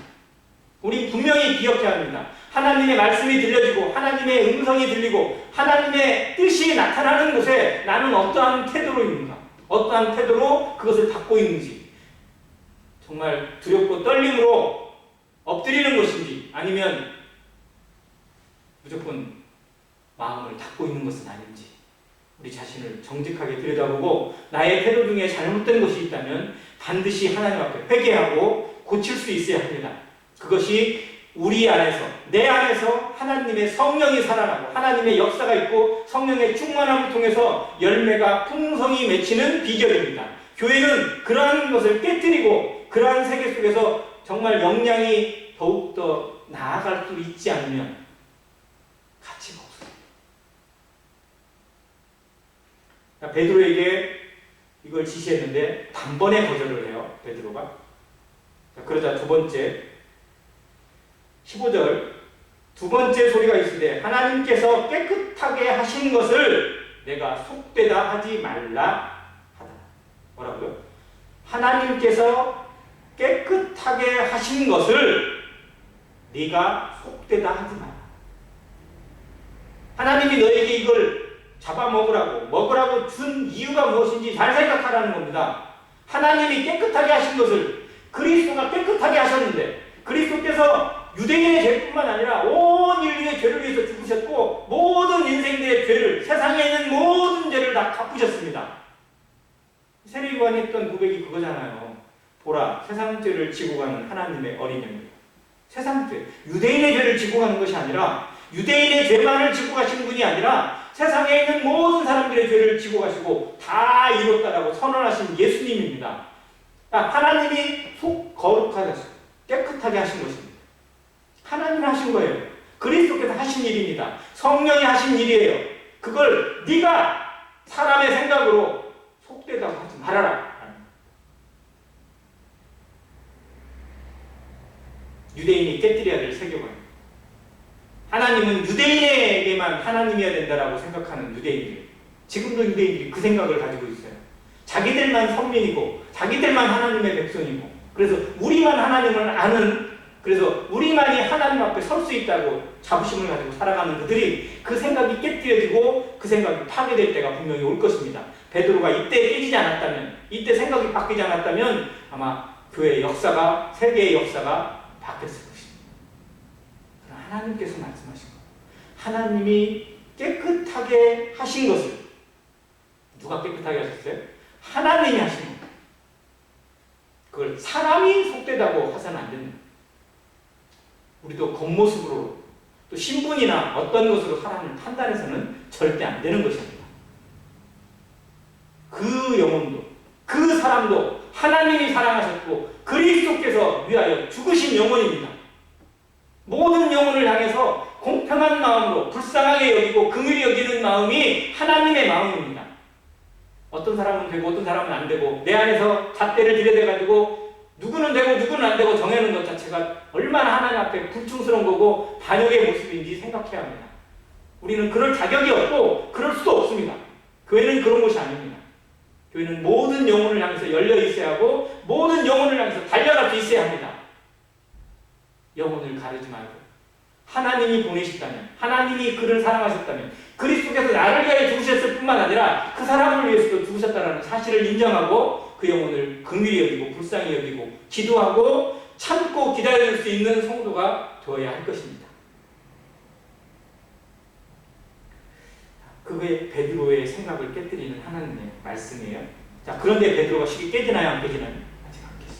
우리 분명히 기억해야 합니다. 하나님의 말씀이 들려지고 하나님의 음성이 들리고 하나님의 뜻이 나타나는 곳에 나는 어떠한 태도로 있는가, 어떠한 태도로 그것을 받고 있는지, 정말 두렵고 떨림으로 엎드리는 것인지 아니면 무조건 마음을 닫고 있는 것은 아닌지 우리 자신을 정직하게 들여다보고 나의 태도 중에 잘못된 것이 있다면 반드시 하나님 앞에 회개하고 고칠 수 있어야 합니다. 그것이 우리 안에서, 내 안에서 하나님의 성령이 살아나고 하나님의 역사가 있고 성령의 충만함을 통해서 열매가 풍성히 맺히는 비결입니다. 교회는 그러한 것을 깨뜨리고 그러한 세계 속에서 정말 역량이 더욱더 나아갈 수 있지 않으면 가치가 없어요. 베드로에게 이걸 지시했는데 단번에 거절을 해요. 베드로가. 그러자 두 번째 15절 두 번째 소리가 있으되 하나님께서 깨끗하게 하신 것을 내가 속되다 하지 말라 하다. 뭐라고요? 하나님께서 깨끗하게 하신 것을 네가 속되다 하지 마라. 하나님이 너에게 이걸 먹으라고 준 이유가 무엇인지 잘 생각하라는 겁니다. 하나님이 깨끗하게 하신 것을, 그리스도가 깨끗하게 하셨는데 그리스도께서 유대인의 죄뿐만 아니라 온 인류의 죄를 위해서 죽으셨고 모든 인생들의 죄를, 세상에 있는 모든 죄를 다 갚으셨습니다. 세례요한이 했던 고백이 그거잖아요. 보라, 세상 죄를 지고 가는 하나님의 어린 양이다. 세상 죄, 유대인의 죄를 지고 가는 것이 아니라, 유대인의 죄만을 지고 가신 분이 아니라 세상에 있는 모든 사람들의 죄를 지고 가시고 다 이뤘다라고 선언하신 예수님입니다. 하나님이 속 거룩하게 하시고 깨끗하게 하신 것입니다. 하나님이 하신 거예요. 그리스도께서 하신 일입니다. 성령이 하신 일이에요. 그걸 네가 사람의 생각으로 속되다고 하지 말아라. 유대인이 깨뜨려야 될 세계관입니다. 하나님은 유대인에게만 하나님이어야 된다라고 생각하는 유대인들, 지금도 유대인들이 그 생각을 가지고 있어요. 자기들만 선민이고 자기들만 하나님의 백성이고, 그래서 우리만 하나님을 아는, 그래서 우리만이 하나님 앞에 설 수 있다고 자부심을 가지고 살아가는 그들이 그 생각이 깨뜨려지고 그 생각이 파괴될 때가 분명히 올 것입니다. 베드로가 이때 깨지지 않았다면, 이때 생각이 바뀌지 않았다면 아마 교회의 역사가, 세계의 역사가 바뀌었을 것입니다. 하나님께서 말씀하신 것, 하나님이 깨끗하게 하신 것을, 누가 깨끗하게 하셨어요? 하나님이 하신 것. 그걸 사람이 속되다고 하서는 안 됩니다. 우리도 겉모습으로, 또 신분이나 어떤 것으로 사람을 판단해서는 절대 안 되는 것입니다. 그 영혼도, 그 사람도 하나님이 사랑하셨고 그리스도께서 위하여 죽으신 영혼입니다. 모든 영혼을 향해서 공평한 마음으로 불쌍하게 여기고 긍휼히 여기는 마음이 하나님의 마음입니다. 어떤 사람은 되고 어떤 사람은 안 되고, 내 안에서 잣대를 들여대가지고 누구는 되고 누구는 안 되고 정해놓은 것 자체가 얼마나 하나님 앞에 불충스러운 거고 반역의 모습인지 생각해야 합니다. 우리는 그럴 자격이 없고 그럴 수도 없습니다. 교회는 그런 곳이 아닙니다. 교회는 모든 영혼을 향해서 열려 있어야 하고 모든 영혼을 향해서 달려갈 수 있어야 합니다. 영혼을 가르지 말고 하나님이 보내셨다면, 하나님이 그를 사랑하셨다면, 그리스도께서 나를 위하여 죽으셨을 뿐만 아니라 그 사람을 위해서도 죽으셨다는 사실을 인정하고 그 영혼을 긍휼히 여기고 불쌍히 여기고 기도하고 참고 기다릴 수 있는 성도가 되어야 할 것입니다. 그게 베드로의 생각을 깨뜨리는 하나님의 말씀이에요. 자, 그런데 베드로가 쉽게 깨지나요? 안 깨지나요? 아직 안 깼어요.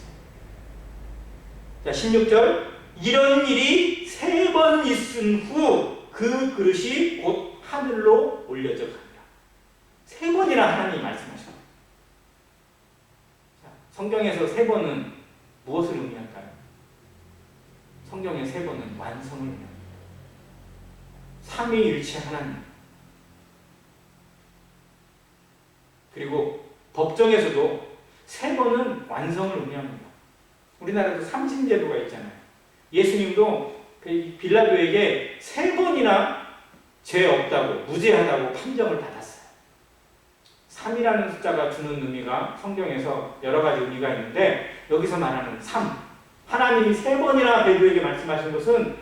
자, 16절 이런 일이 3번 있은 후 그 그릇이 곧 하늘로 올려져 갑니다. 3번이나 하나님이 말씀하셔요. 성경에서 3번은 무엇을 의미할까요? 성경의 3번은 완성을 의미합니다. 삼위일체 하나님. 그리고 법정에서도 3번은 완성을 의미합니다. 우리나라도 삼신제도가 있잖아요. 예수님도 그 빌라도에게 3번이나 죄 없다고, 무죄하다고 판정을 받았어요. 3이라는 숫자가 주는 의미가 성경에서 여러 가지 의미가 있는데, 여기서 말하는 3, 하나님이 3번이나 베드로에게 말씀하신 것은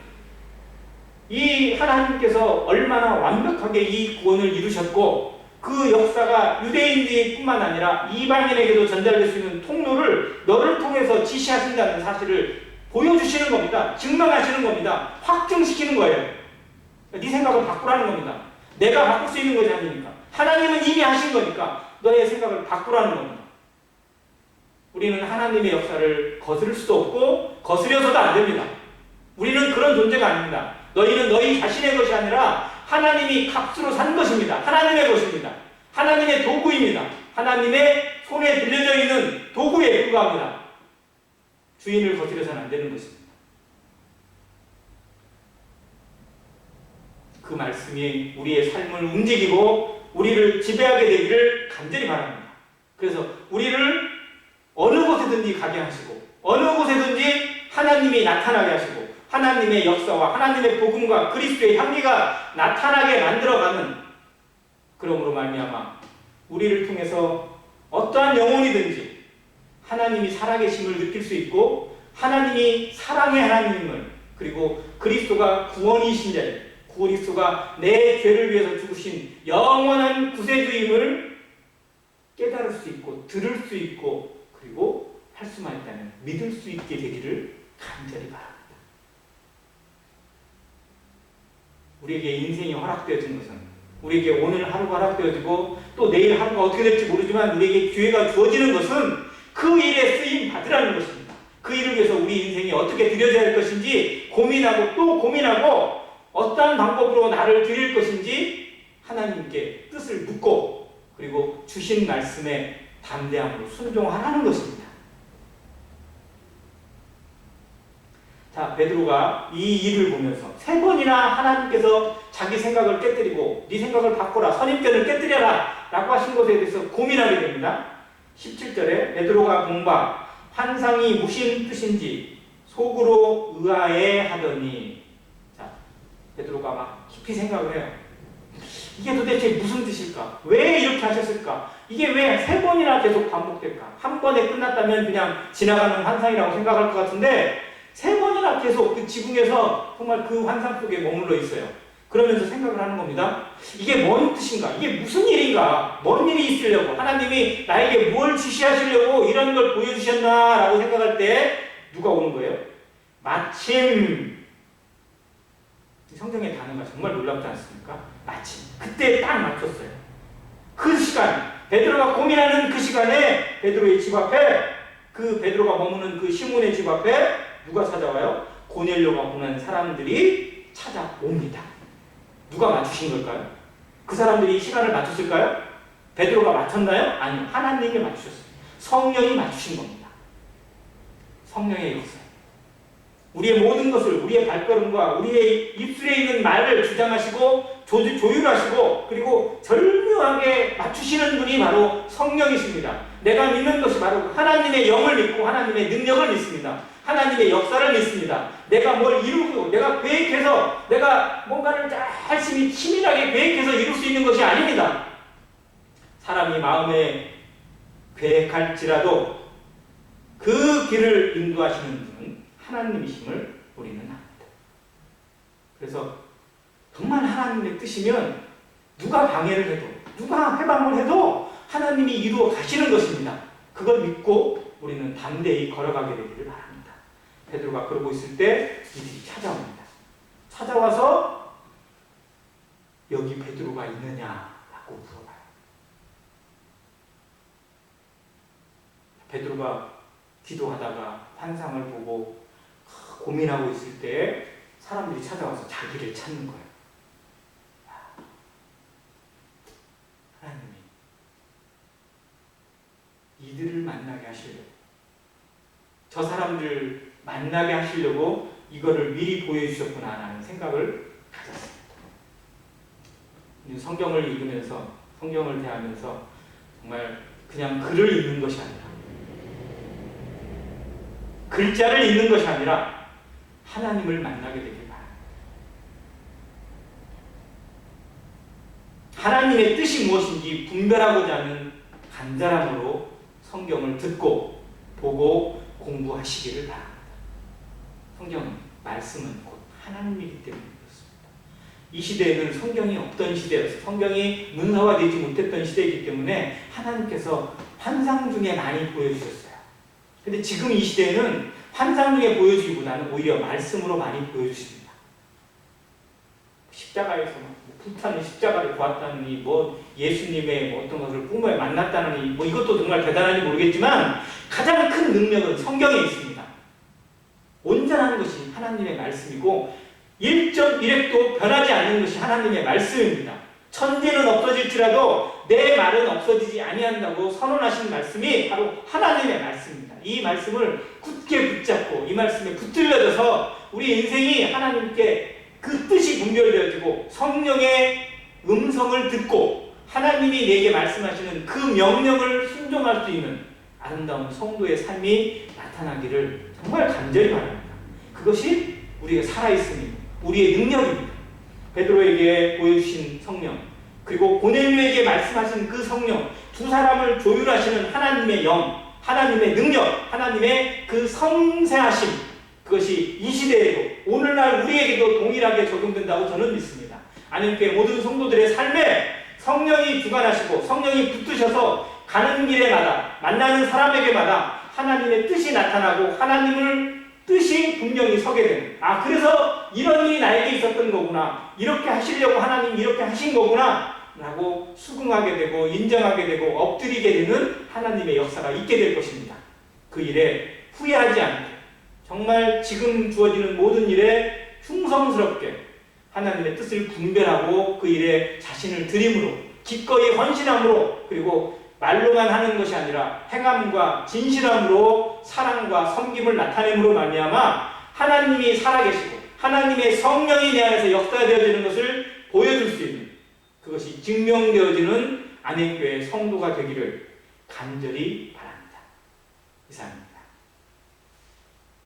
이 하나님께서 얼마나 완벽하게 이 구원을 이루셨고, 그 역사가 유대인들뿐만 아니라 이방인에게도 전달될 수 있는 통로를 너를 통해서 지시하신다는 사실을 보여주시는 겁니다. 증명하시는 겁니다. 확증시키는 거예요. 네 생각을 바꾸라는 겁니다. 내가 바꿀 수 있는 것이 아니니까. 하나님은 이미 하신 거니까 너의 생각을 바꾸라는 겁니다. 우리는 하나님의 역사를 거스를 수도 없고 거스려서도 안 됩니다. 우리는 그런 존재가 아닙니다. 너희는 너희 자신의 것이 아니라 하나님이 값으로 산 것입니다. 하나님의 것입니다. 하나님의 도구입니다. 하나님의 손에 들려져 있는 도구에 불과합니다. 주인을 거스려서는 안 되는 것입니다. 그 말씀이 우리의 삶을 움직이고 우리를 지배하게 되기를 간절히 바랍니다. 그래서 우리를 어느 곳에든지 가게 하시고 어느 곳에든지 하나님이 나타나게 하시고 하나님의 역사와 하나님의 복음과 그리스도의 향기가 나타나게 만들어가는, 그러므로 말미암아 우리를 통해서 어떠한 영혼이든지 하나님이 살아계심을 느낄 수 있고 하나님이 사랑의 하나님임을, 그리고 그리스도가 구원이신 자리, 그리스도가 내 죄를 위해서 죽으신 영원한 구세주임을 깨달을 수 있고 들을 수 있고 그리고 할 수만 있다면 믿을 수 있게 되기를 간절히 바랍니다. 우리에게 인생이 허락되어진 것은, 우리에게 오늘 하루가 허락되어지고 또 내일 하루가 어떻게 될지 모르지만 우리에게 기회가 주어지는 것은 그 일에 쓰임 받으라는 것입니다. 그 일을 위해서 우리 인생이 어떻게 드려져야 할 것인지 고민하고 또 고민하고 어떠한 방법으로 나를 드릴 것인지 하나님께 뜻을 묻고 그리고 주신 말씀에 담대함으로 순종하라는 것입니다. 자, 베드로가 이 일을 보면서 3번이나 하나님께서 자기 생각을 깨뜨리고 네 생각을 바꿔라, 선입견을 깨뜨려라 라고 하신 것에 대해서 고민하게 됩니다. 17절에 베드로가 본바 환상이 무슨 뜻인지 속으로 의아해 하더니, 자, 베드로가 막 깊이 생각을 해요. 이게 도대체 무슨 뜻일까? 왜 이렇게 하셨을까? 이게 왜 3번이나 계속 반복될까? 한 번에 끝났다면 그냥 지나가는 환상이라고 생각할 것 같은데 3번이나 계속 그 지붕에서 정말 그 환상 속에 머물러 있어요. 그러면서 생각을 하는 겁니다. 이게 뭔 뜻인가? 이게 무슨 일인가? 뭔 일이 있으려고? 하나님이 나에게 뭘 지시하시려고 이런 걸 보여주셨나? 라고 생각할 때 누가 오는 거예요? 마침. 성경의 단어가 정말 놀랍지 않습니까? 마침. 그때 딱 맞췄어요. 그 시간, 베드로가 고민하는 그 시간에 베드로의 집 앞에, 그 베드로가 머무는 그 시몬의 집 앞에 누가 찾아와요? 고넬료가 보낸 사람들이 찾아옵니다. 누가 맞추신 걸까요? 그 사람들이 시간을 맞췄을까요? 베드로가 맞췄나요? 아니요. 하나님이 맞추셨어요. 성령이 맞추신 겁니다. 성령의 역사. 우리의 모든 것을, 우리의 발걸음과 우리의 입술에 있는 말을 주장하시고 조율하시고 그리고 절묘하게 맞추시는 분이 바로 성령이십니다. 내가 믿는 것이 바로 하나님의 영을 믿고 하나님의 능력을 믿습니다. 하나님의 역사를 믿습니다. 내가 뭘 이루고 내가 계획해서 내가 뭔가를 열심히 치밀하게 계획해서 이룰 수 있는 것이 아닙니다. 사람이 마음에 계획할지라도 그 길을 인도하시는 분은 하나님이심을 우리는 압니다. 그래서 정말 하나님의 뜻이면 누가 방해를 해도 누가 해방을 해도 하나님이 이루어 가시는 것입니다. 그걸 믿고 우리는 담대히 걸어가게 되기를 바랍니다. 베드로가 그러고 있을 때 이들이 찾아옵니다. 찾아와서 여기 베드로가 있느냐라고 물어봐요. 베드로가 기도하다가 환상을 보고 고민하고 있을 때 사람들이 찾아와서 자기를 찾는 거예요. 하나님이 이들을 만나게 하시려고, 저 사람들 만나게 하시려고 이거를 미리 보여주셨구나라는 생각을 가졌습니다. 성경을 읽으면서, 성경을 대하면서 정말 그냥 글을 읽는 것이 아니라, 글자를 읽는 것이 아니라 하나님을 만나게 되길 바랍니다. 하나님의 뜻이 무엇인지 분별하고자 하는 간절함으로 성경을 듣고 보고 공부하시기를 바랍니다. 성경 말씀은 곧 하나님이기 때문에 그렇습니다. 이 시대에는 성경이 없던 시대였어요. 성경이 문서화되지 못했던 시대이기 때문에 하나님께서 환상 중에 많이 보여주셨어요. 근데 지금 이 시대에는 환상 중에 보여주기보다는 오히려 말씀으로 많이 보여주십니다. 십자가에서 불타는 십자가를 보았다느니 예수님의 어떤 것을 꿈에 만났다느니 이것도 정말 대단한지 모르겠지만 가장 큰 능력은 성경에 있습니다. 온전한 것이 하나님의 말씀이고 1.1획도 변하지 않는 것이 하나님의 말씀입니다. 천지는 없어질지라도 내 말은 없어지지 아니한다고 선언하신 말씀이 바로 하나님의 말씀입니다. 이 말씀을 굳게 붙잡고 이 말씀에 붙들려져서 우리 인생이 하나님께 그 뜻이 분별되어지고 성령의 음성을 듣고 하나님이 내게 말씀하시는 그 명령을 순종할 수 있는 아름다운 성도의 삶이 나타나기를 정말 간절히 바랍니다. 그것이 우리가 살아있음이 우리의 능력입니다. 베드로에게 보여주신 성령, 그리고 고넬료에게 말씀하신 그 성령, 두 사람을 조율하시는 하나님의 영, 하나님의 능력, 하나님의 그 섬세하심, 그것이 이 시대에도 오늘날 우리에게도 동일하게 적용된다고 저는 믿습니다. 하나님께 모든 성도들의 삶에 성령이 주관하시고 성령이 붙드셔서 가는 길에마다 만나는 사람에게마다 하나님의 뜻이 나타나고 하나님을 뜻이 분명히 서게 되는, 그래서 이런 일이 나에게 있었던 거구나, 이렇게 하시려고 하나님이 이렇게 하신 거구나 라고 수긍하게 되고 인정하게 되고 엎드리게 되는 하나님의 역사가 있게 될 것입니다. 그 일에 후회하지 않고 정말 지금 주어지는 모든 일에 충성스럽게 하나님의 뜻을 분별하고 그 일에 자신을 드림으로 기꺼이 헌신함으로, 그리고 말로만 하는 것이 아니라 행함과 진실함으로 사랑과 섬김을 나타냄으로 말미암아 하나님이 살아계시고 하나님의 성령이 내 안에서 역사되어지는 것을 보여줄 수 있는, 그것이 증명되어지는 안행교회 성도가 되기를 간절히 바랍니다. 이상